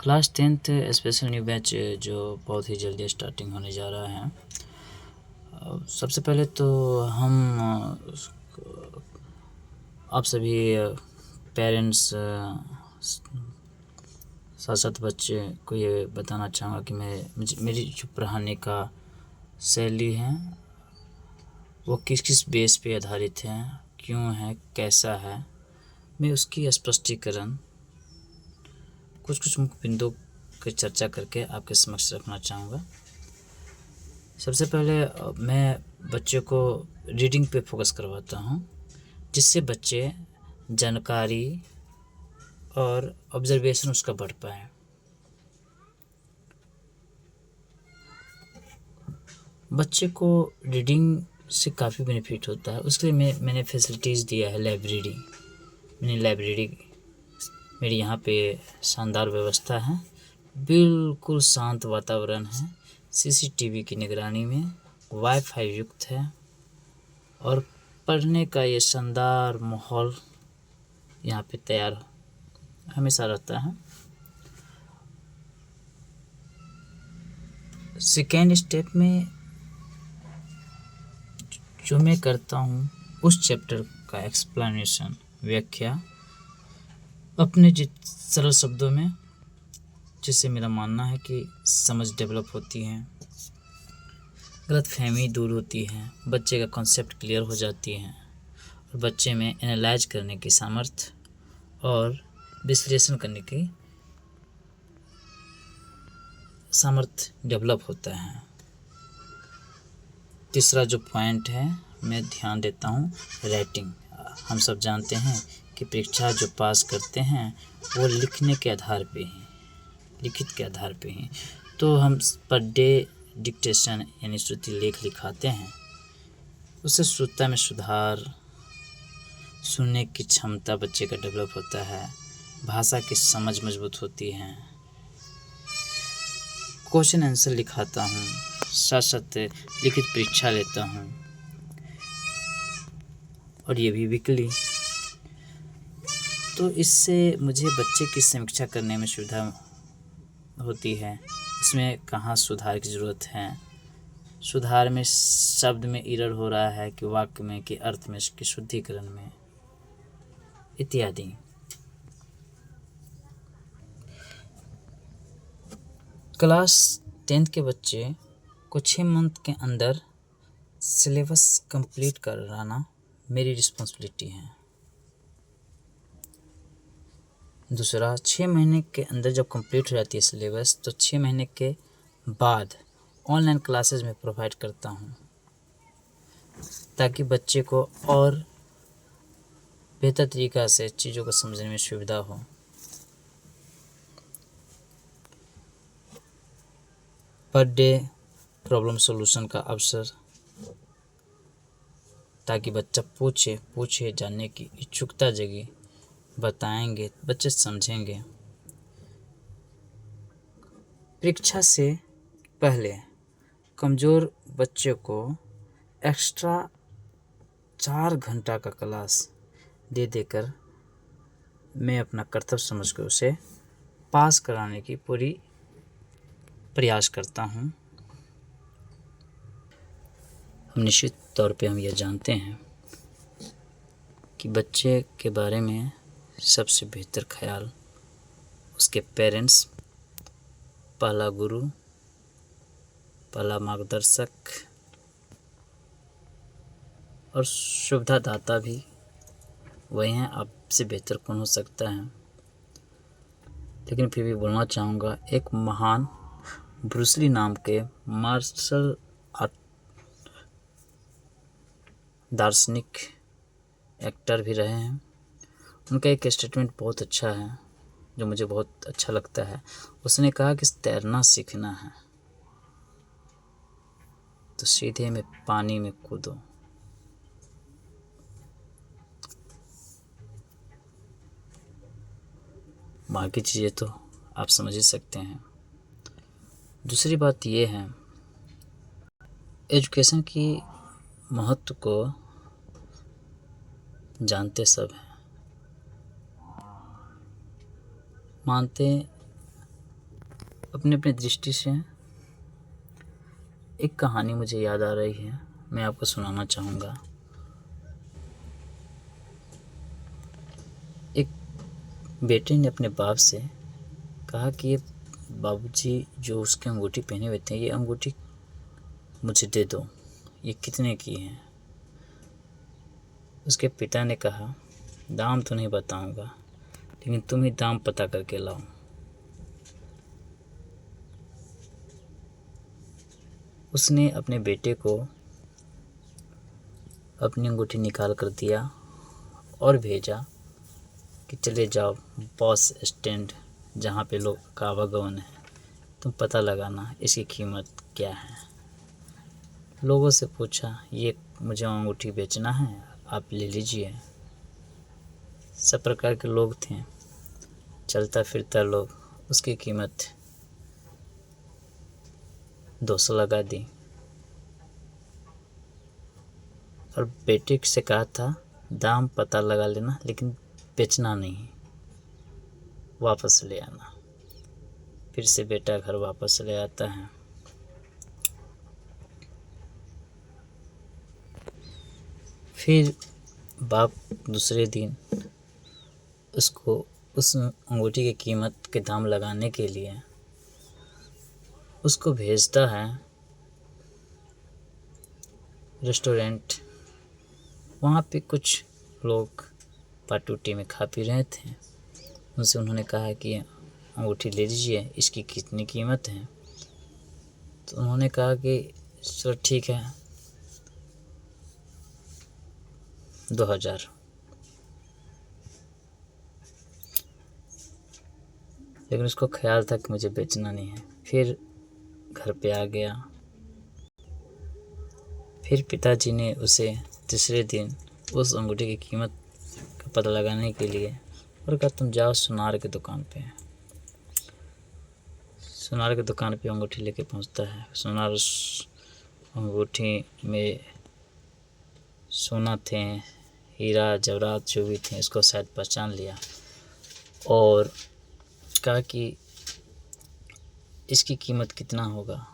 Class 10th special new batch जो बहुत ही जल्दी स्टार्टिंग होने जा रहा है। सबसे पहले तो हम आप सभी पेरेंट्स साथ साथ बच्चे को ये बताना चाहूँगा कि मेरी जो पढ़ाने का शैली है वो किस किस बेस पे आधारित है, क्यों है, कैसा है, मैं उसकी स्पष्टीकरण कुछ मुख्य बिंदुओं की चर्चा करके आपके समक्ष रखना चाहूँगा। सबसे पहले मैं बच्चे को रीडिंग पे फोकस करवाता हूँ, जिससे बच्चे जानकारी और ऑब्जर्वेशन उसका बढ़ पाए। बच्चे को रीडिंग से काफ़ी बेनिफिट होता है, उसके लिए मैंने फैसिलिटीज़ दिया है। लाइब्रेरी मेरी यहाँ पे शानदार व्यवस्था है, बिल्कुल शांत वातावरण है, सीसीटीवी की निगरानी में वाईफाई युक्त है और पढ़ने का ये शानदार माहौल यहाँ पे तैयार हमेशा रहता है। सेकेंड स्टेप में जो मैं करता हूँ उस चैप्टर का एक्सप्लेनेशन, व्याख्या अपने सरल शब्दों में, जिससे मेरा मानना है कि समझ डेवलप होती है, गलतफहमी दूर होती है, बच्चे का कॉन्सेप्ट क्लियर हो जाती है और बच्चे में एनालाइज करने की सामर्थ्य और विश्लेषण करने की सामर्थ्य डेवलप होता है। तीसरा जो पॉइंट है मैं ध्यान देता हूँ राइटिंग। हम सब जानते हैं कि परीक्षा जो पास करते हैं वो लिखने के आधार पे हैं, लिखित के आधार पे हैं। तो हम पर डे डिक्टेशन यानी श्रुति लेख लिखाते हैं, उससे श्रुतता में सुधार, सुनने की क्षमता बच्चे का डेवलप होता है, भाषा की समझ मजबूत होती है। क्वेश्चन आंसर लिखाता हूँ, साथ साथ लिखित परीक्षा लेता हूँ और ये भी वीकली। तो इससे मुझे बच्चे की समीक्षा करने में सुविधा होती है, उसमें कहाँ सुधार की ज़रूरत है, सुधार में शब्द में एरर हो रहा है कि वाक्य में, कि अर्थ में, कि शुद्धिकरण में, इत्यादि। क्लास 10th के बच्चे को 6 मंथ के अंदर सिलेबस कंप्लीट कराना मेरी रिस्पॉन्सिबिलिटी है। दूसरा, 6 महीने के अंदर जब कंप्लीट हो जाती है सिलेबस, तो 6 महीने के बाद ऑनलाइन क्लासेस में प्रोवाइड करता हूँ, ताकि बच्चे को और बेहतर तरीक़ा से चीज़ों को समझने में सुविधा हो। पर डे प्रॉब्लम सॉल्यूशन का अवसर, ताकि बच्चा पूछे जानने की इच्छुकता जगे, बताएंगे बच्चे समझेंगे। परीक्षा से पहले कमज़ोर बच्चे को एक्स्ट्रा 4 घंटा का क्लास दे देकर मैं अपना कर्तव्य समझकर उसे पास कराने की पूरी प्रयास करता हूँ। निश्चित तौर पे हम यह जानते हैं कि बच्चे के बारे में सबसे बेहतर ख्याल उसके पेरेंट्स, पहला गुरु, पहला मार्गदर्शक और सुविधादाता भी वही हैं। आपसे बेहतर कौन हो सकता है। लेकिन फिर भी बोलना चाहूँगा, एक महान ब्रूस ली नाम के मार्शल आर्ट दार्शनिक एक्टर भी रहे हैं, उनका एक स्टेटमेंट बहुत अच्छा है जो मुझे बहुत अच्छा लगता है। उसने कहा कि तैरना सीखना है तो सीधे में पानी में कूदो। बाकी चीज़ें तो आप समझ ही सकते हैं। दूसरी बात ये है, एजुकेशन की महत्व को जानते सब हैं, मानते अपने अपने दृष्टि से एक कहानी मुझे याद आ रही है, मैं आपको सुनाना चाहूँगा। एक बेटे ने अपने बाप से कहा कि ये बाबूजी जो उसके अंगूठी पहने हुए थे, ये अंगूठी मुझे दे दो, ये कितने की है। उसके पिता ने कहा, दाम तो नहीं बताऊंगा, लेकिन तुम ही दाम पता करके लाओ। उसने अपने बेटे को अपनी अंगूठी निकाल कर दिया और भेजा कि चले जाओ बस स्टैंड, जहाँ पे लोग का आवागमन है, तुम पता लगाना इसकी कीमत क्या है। लोगों से पूछा, ये मुझे अंगूठी बेचना है, आप ले लीजिए। सब प्रकार के लोग थे, चलता फिरता लोग। उसकी कीमत 200 लगा दी और बेटे से कहा था, दाम पता लगा लेना, लेकिन बेचना नहीं, वापस ले आना। फिर से बेटा घर वापस ले आता है। फिर बाप दूसरे दिन उसको उस अंगूठी की कीमत के दाम लगाने के लिए उसको भेजता है रेस्टोरेंट। वहाँ पे कुछ लोग पार्टी उटी में खा पी रहे थे। उनसे उन्होंने कहा कि अंगूठी ले लीजिए, इसकी कितनी कीमत है। तो उन्होंने कहा कि चलो ठीक है, 2000। लेकिन उसको ख्याल था कि मुझे बेचना नहीं है। फिर घर पे आ गया। फिर पिताजी ने उसे तीसरे दिन उस अंगूठी की कीमत का पता लगाने के लिए और कहा, तुम जाओ सुनार की दुकान पे। सुनार की दुकान पे अंगूठी लेके पहुंचता है। सुनार उस अंगूठी में सोना थे, हीरा जवाहरात जो भी थे, इसको शायद पहचान लिया और कहा कि इसकी कीमत कितना होगा।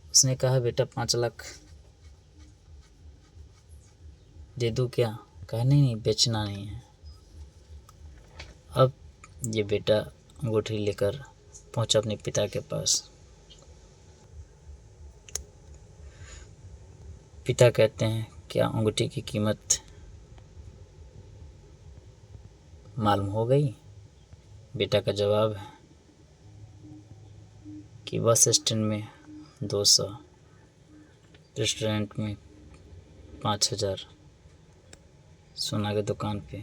उसने कहा, बेटा 5 लाख दे दूँ क्या? कहा, नहीं, बेचना नहीं है। अब ये बेटा अंगूठी लेकर पहुंचा अपने पिता के पास। पिता कहते हैं, क्या अंगूठी की कीमत मालूम हो गई? बेटा का जवाब है कि बस स्टैंड में 200, रेस्टोरेंट में 5000, सोना की दुकान पे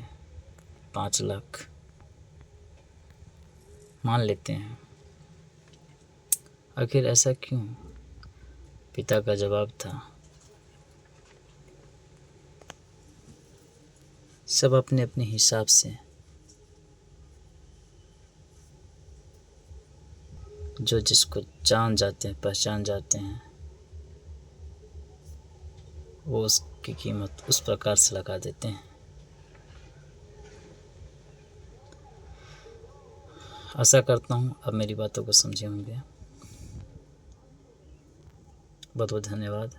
5 लाख। मान लेते हैं। आखिर ऐसा क्यों? पिता का जवाब था, सब अपने अपने हिसाब से, जो जिसको जान जाते हैं, पहचान जाते हैं, वो उसकी कीमत उस प्रकार से लगा देते हैं। आशा करता हूँ अब मेरी बातों को समझे होंगे। बहुत बहुत धन्यवाद।